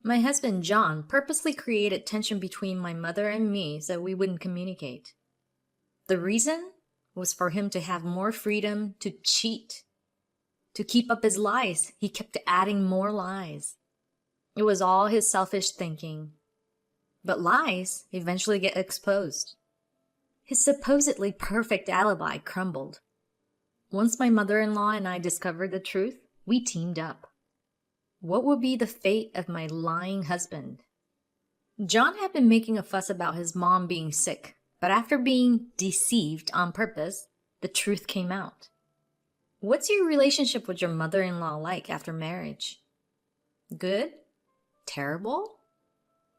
My husband John purposely created tension between my mother and me so we wouldn't communicate. The reason was for him to have more freedom to cheat. To keep up his lies, he kept adding more lies. It was all his selfish thinking. But lies eventually get exposed. His supposedly perfect alibi crumbled. Once my mother-in-law and I discovered the truth, we teamed up. What would be the fate of my lying husband? John had been making a fuss about his mom being sick, but after being deceived on purpose, the truth came out. What's your relationship with your mother-in-law like after marriage? Good? Terrible?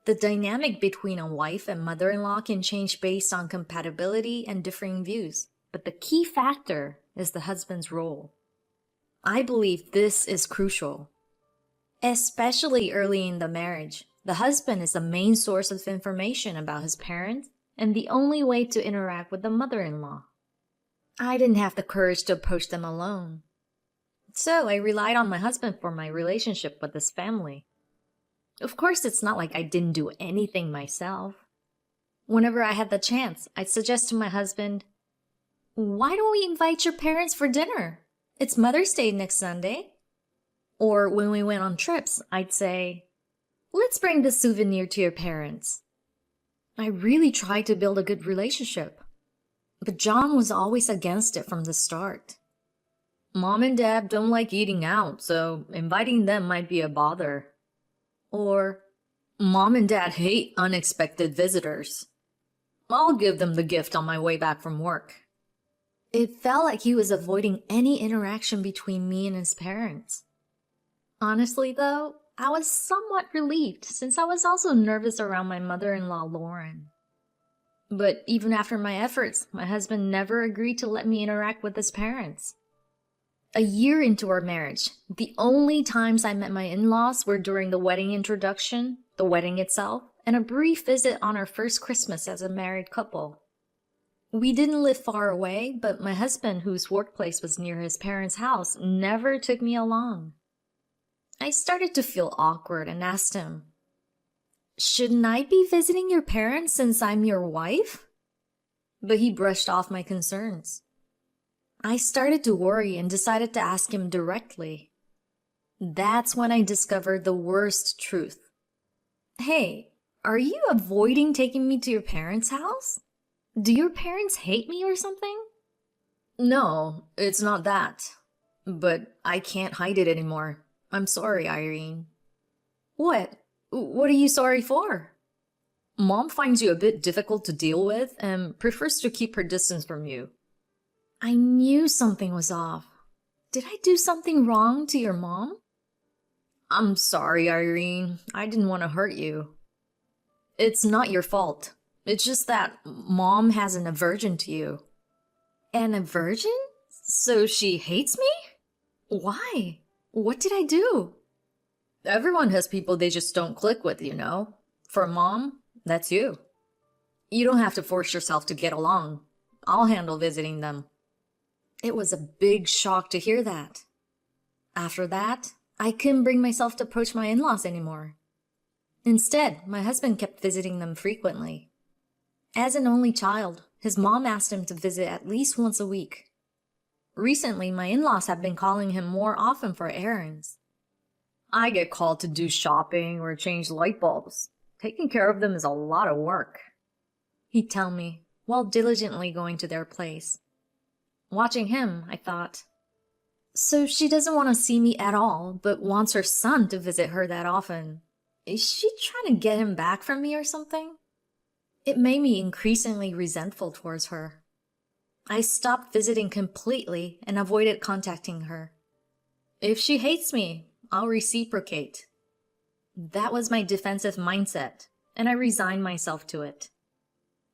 The dynamic between a wife and mother-in-law can change based on compatibility and differing views, but the key factor is the husband's role. I believe this is crucial. Especially early in the marriage, the husband is the main source of information about his parents and the only way to interact with the mother-in-law. I didn't have the courage to approach them alone. So I relied on my husband for my relationship with his family. Of course, it's not like I didn't do anything myself. Whenever I had the chance, I'd suggest to my husband, "Why don't we invite your parents for dinner? It's Mother's Day next Sunday." Or when we went on trips, I'd say, "Let's bring this souvenir to your parents." I really tried to build a good relationship. But John was always against it from the start. "Mom and Dad don't like eating out, so inviting them might be a bother." Or, "Mom and Dad hate unexpected visitors. I'll give them the gift on my way back from work." It felt like he was avoiding any interaction between me and his parents. Honestly, though, I was somewhat relieved since I was also nervous around my mother-in-law, Lauren. But even after my efforts, my husband never agreed to let me interact with his parents. A year into our marriage, the only times I met my in-laws were during the wedding introduction, the wedding itself, and a brief visit on our first Christmas as a married couple. We didn't live far away, but my husband, whose workplace was near his parents' house, never took me along. I started to feel awkward and asked him, "Shouldn't I be visiting your parents since I'm your wife?" But he brushed off my concerns. I started to worry and decided to ask him directly. That's when I discovered the worst truth. "Hey, are you avoiding taking me to your parents' house? Do your parents hate me or something?" "No, it's not that. But I can't hide it anymore. I'm sorry, Irene." "What? What are you sorry for?" "Mom finds you a bit difficult to deal with and prefers to keep her distance from you." I knew something was off. Did I do something wrong to your mom? "I'm sorry, Irene. I didn't want to hurt you." "It's not your fault. It's just that Mom has an aversion to you." "An aversion? So she hates me? Why? What did I do?" "Everyone has people they just don't click with, you know. For Mom, that's you. You don't have to force yourself to get along. I'll handle visiting them." It was a big shock to hear that. After that, I couldn't bring myself to approach my in-laws anymore. Instead, my husband kept visiting them frequently. As an only child, his mom asked him to visit at least once a week. Recently, my in-laws have been calling him more often for errands. "I get called to do shopping or change light bulbs. Taking care of them is a lot of work," he'd tell me, while diligently going to their place. Watching him, I thought, so she doesn't want to see me at all, but wants her son to visit her that often. Is she trying to get him back from me or something? It made me increasingly resentful towards her. I stopped visiting completely and avoided contacting her. If she hates me, I'll reciprocate. That was my defensive mindset, and I resigned myself to it.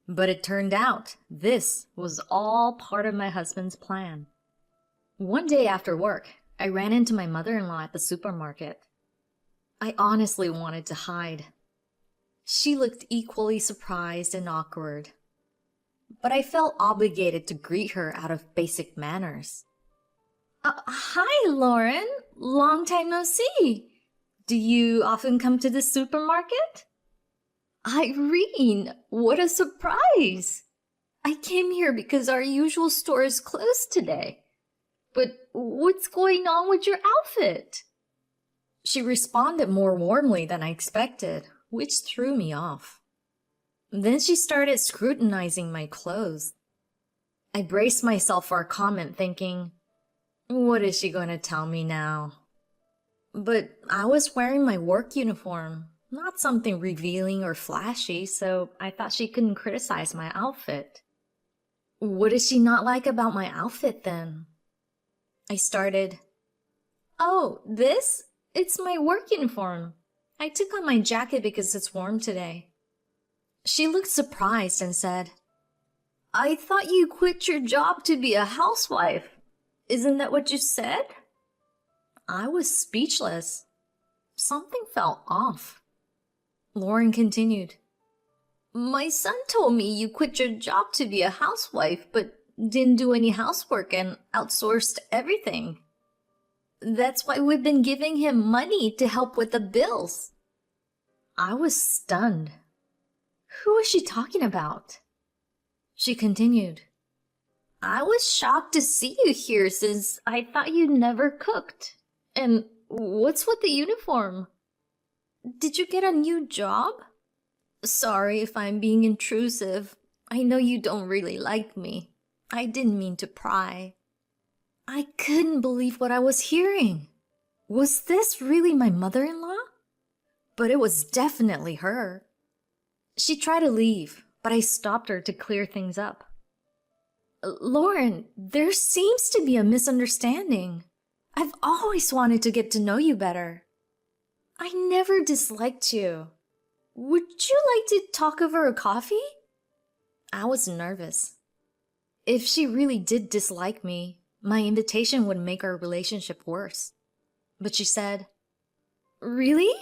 But it turned out this was all part of my husband's plan. One day after work, I ran into my mother-in-law at the supermarket. I honestly wanted to hide. She looked equally surprised and awkward. But I felt obligated to greet her out of basic manners. Hi, Lauren. Long time no see. Do you often come to the supermarket? Irene, what a surprise! I came here because our usual store is closed today. But what's going on with your outfit? She responded more warmly than I expected, which threw me off. Then she started scrutinizing my clothes. I braced myself for a comment, thinking, what is she going to tell me now? But I was wearing my work uniform, not something revealing or flashy, so I thought she couldn't criticize my outfit. What did she not like about my outfit then? I started, oh, this? It's my work uniform. I took on my jacket because it's warm today. She looked surprised and said, I thought you quit your job to be a housewife. Isn't that what you said? I was speechless. Something felt off. Lauren continued, my son told me you quit your job to be a housewife, but didn't do any housework and outsourced everything. That's why we've been giving him money to help with the bills. I was stunned. Who was she talking about? She continued, I was shocked to see you here since I thought you never cooked. And what's with the uniform? Did you get a new job? Sorry if I'm being intrusive. I know you don't really like me. I didn't mean to pry. I couldn't believe what I was hearing. Was this really my mother-in-law? But it was definitely her. She tried to leave, but I stopped her to clear things up. Lauren, there seems to be a misunderstanding. I've always wanted to get to know you better. I never disliked you. Would you like to talk over a coffee? I was nervous. If she really did dislike me, my invitation would make our relationship worse. But she said, really?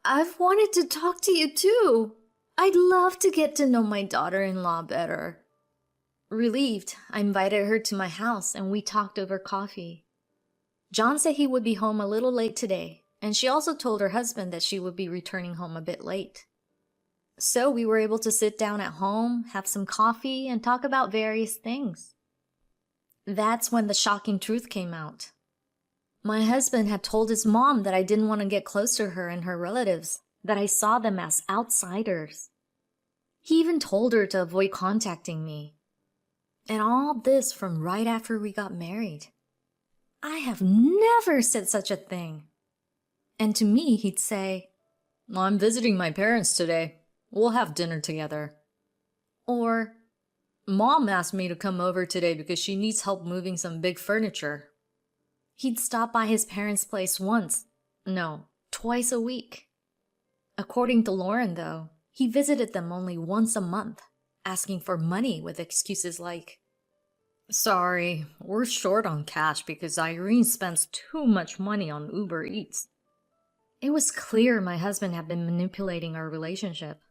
I've wanted to talk to you too. I'd love to get to know my daughter-in-law better. Relieved, I invited her to my house and we talked over coffee. John said he would be home a little late today, and she also told her husband that she would be returning home a bit late. So we were able to sit down at home, have some coffee, and talk about various things. That's when the shocking truth came out. My husband had told his mom that I didn't want to get close to her and her relatives, that I saw them as outsiders. He even told her to avoid contacting me. And all this from right after we got married. I have never said such a thing. And to me, he'd say, I'm visiting my parents today. We'll have dinner together. Or, Mom asked me to come over today because she needs help moving some big furniture. He'd stop by his parents' place twice a week. According to Lauren, though, he visited them only once a month, asking for money with excuses like, sorry, we're short on cash because Irene spends too much money on Uber Eats. It was clear my husband had been manipulating our relationship.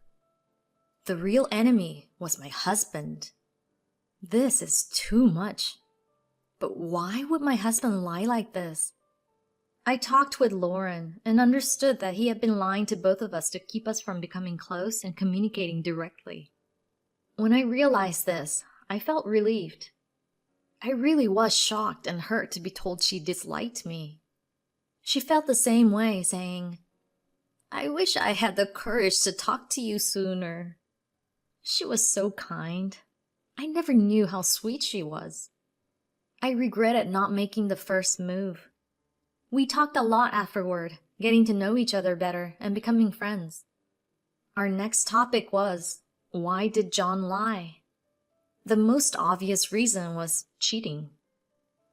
The real enemy was my husband. This is too much. But why would my husband lie like this? I talked with Lauren and understood that he had been lying to both of us to keep us from becoming close and communicating directly. When I realized this, I felt relieved. I really was shocked and hurt to be told she disliked me. She felt the same way, saying, I wish I had the courage to talk to you sooner. She was so kind. I never knew how sweet she was. I regretted not making the first move. We talked a lot afterward, getting to know each other better and becoming friends. Our next topic was, why did John lie? The most obvious reason was cheating.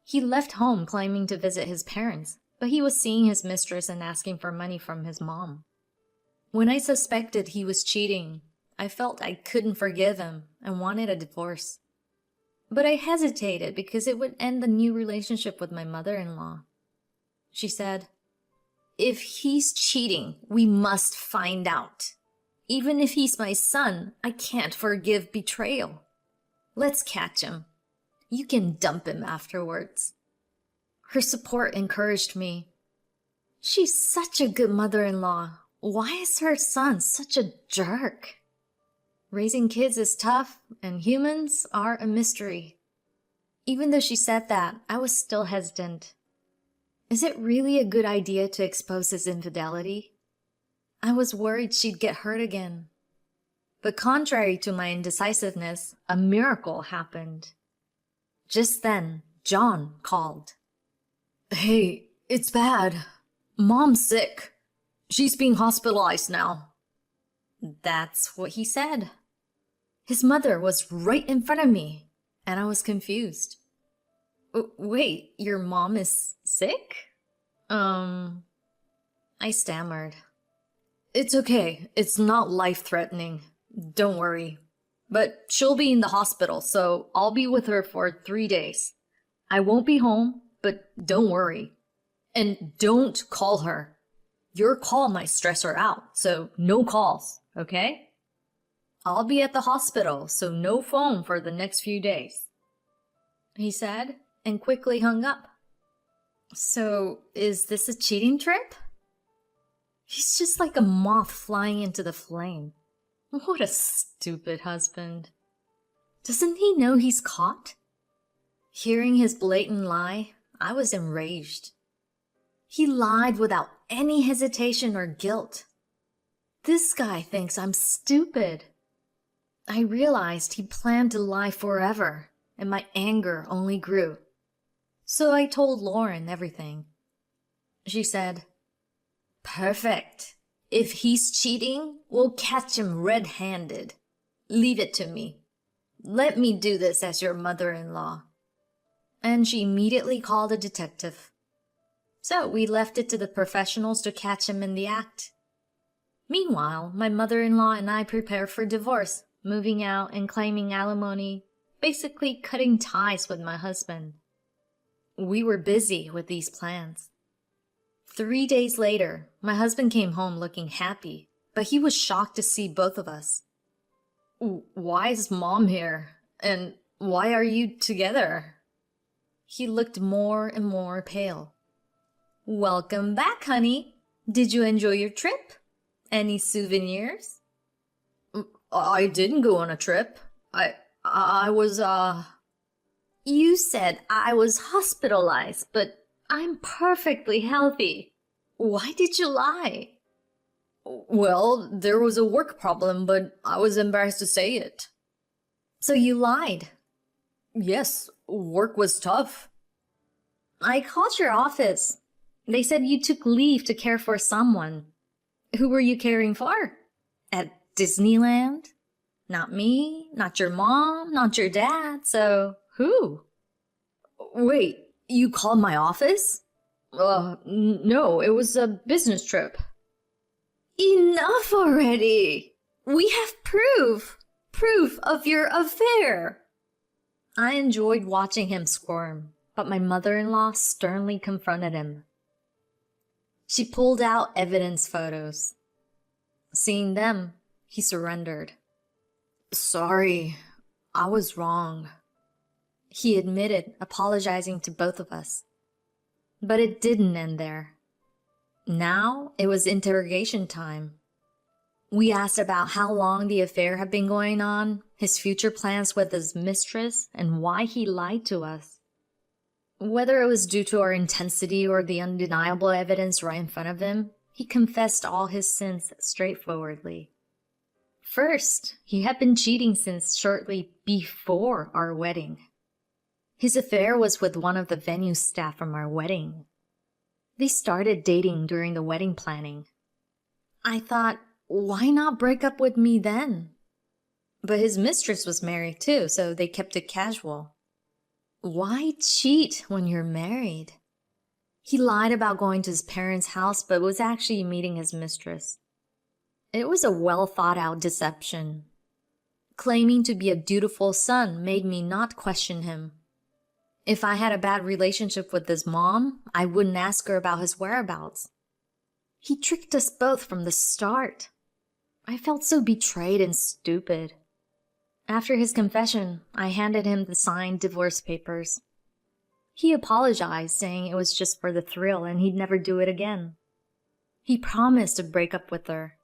He left home claiming to visit his parents, but he was seeing his mistress and asking for money from his mom. When I suspected he was cheating, I felt I couldn't forgive him and wanted a divorce. But I hesitated because it would end the new relationship with my mother-in-law. She said, if he's cheating, we must find out. Even if he's my son, I can't forgive betrayal. Let's catch him. You can dump him afterwards. Her support encouraged me. She's such a good mother-in-law. Why is her son such a jerk? Raising kids is tough, and humans are a mystery. Even though she said that, I was still hesitant. Is it really a good idea to expose his infidelity? I was worried she'd get hurt again. But contrary to my indecisiveness, a miracle happened. Just then, John called. "Hey, it's bad. Mom's sick. She's being hospitalized now." That's what he said. His mother was right in front of me, and I was confused. Wait, your mom is sick? I stammered. "It's okay. It's not life-threatening. Don't worry. But she'll be in the hospital, so I'll be with her for 3 days. I won't be home, but don't worry. And don't call her. Your call might stress her out, so no calls, okay? I'll be at the hospital, so no phone for the next few days," he said, and quickly hung up. So, is this a cheating trip? He's just like a moth flying into the flame. What a stupid husband. Doesn't he know he's caught? Hearing his blatant lie, I was enraged. He lied without any hesitation or guilt. This guy thinks I'm stupid. I realized he planned to lie forever, and my anger only grew. So I told Lauren everything. She said, "Perfect. If he's cheating, we'll catch him red-handed. Leave it to me. Let me do this as your mother-in-law." And she immediately called a detective. So we left it to the professionals to catch him in the act. Meanwhile, my mother-in-law and I prepared for divorce, moving out and claiming alimony, basically cutting ties with my husband. We were busy with these plans. 3 days later, my husband came home looking happy, but he was shocked to see both of us. "Why is Mom here? And why are you together?" He looked more and more pale. "Welcome back, honey. Did you enjoy your trip? Any souvenirs?" "I didn't go on a trip. I was, You said I was hospitalized, but I'm perfectly healthy. Why did you lie?" "Well, there was a work problem, but I was embarrassed to say it." "So you lied?" "Yes, work was tough." "I called your office. They said you took leave to care for someone. Who were you caring for? At Disneyland? Not me, not your mom, not your dad, so who?" "Wait, you called my office?" No, it was a business trip." "Enough already! We have proof! Proof of your affair!" I enjoyed watching him squirm, but my mother-in-law sternly confronted him. She pulled out evidence photos. Seeing them, he surrendered. "Sorry, I was wrong," he admitted, apologizing to both of us. But it didn't end there. Now it was interrogation time. We asked about how long the affair had been going on, his future plans with his mistress, and why he lied to us. Whether it was due to our intensity or the undeniable evidence right in front of him, he confessed all his sins straightforwardly. First, he had been cheating since shortly before our wedding. His affair was with one of the venue staff from our wedding. They started dating during the wedding planning. I thought, why not break up with me then? But his mistress was married too, so they kept it casual. Why cheat when you're married? He lied about going to his parents' house, but was actually meeting his mistress. It was a well-thought-out deception. Claiming to be a dutiful son made me not question him. If I had a bad relationship with his mom, I wouldn't ask her about his whereabouts. He tricked us both from the start. I felt so betrayed and stupid. After his confession, I handed him the signed divorce papers. He apologized, saying it was just for the thrill and he'd never do it again. He promised to break up with her,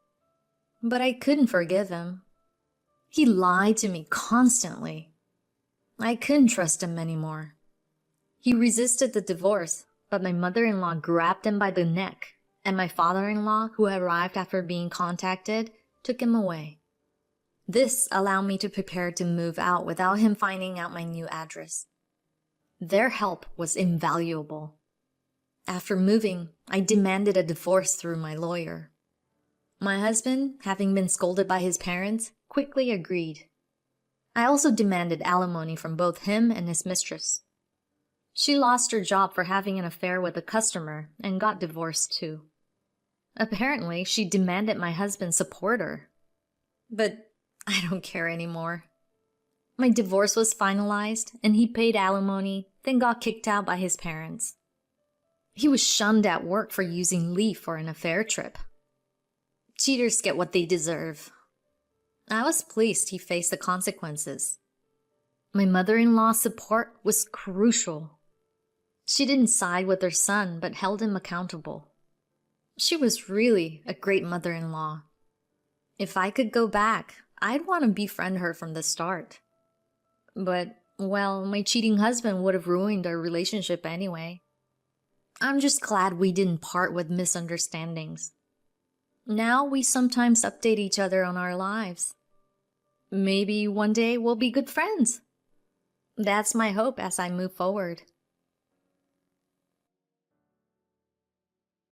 but I couldn't forgive him. He lied to me constantly. I couldn't trust him anymore. He resisted the divorce, but my mother-in-law grabbed him by the neck, and my father-in-law, who arrived after being contacted, took him away. This allowed me to prepare to move out without him finding out my new address. Their help was invaluable. After moving, I demanded a divorce through my lawyer. My husband, having been scolded by his parents, quickly agreed. I also demanded alimony from both him and his mistress. She lost her job for having an affair with a customer and got divorced too. Apparently, she demanded my husband support her. But I don't care anymore. My divorce was finalized, and he paid alimony, then got kicked out by his parents. He was shunned at work for using leave for an affair trip. Cheaters get what they deserve. I was pleased he faced the consequences. My mother-in-law's support was crucial. She didn't side with her son, but held him accountable. She was really a great mother-in-law. If I could go back, I'd want to befriend her from the start. But, well, my cheating husband would have ruined our relationship anyway. I'm just glad we didn't part with misunderstandings. Now we sometimes update each other on our lives. Maybe one day we'll be good friends. That's my hope as I move forward.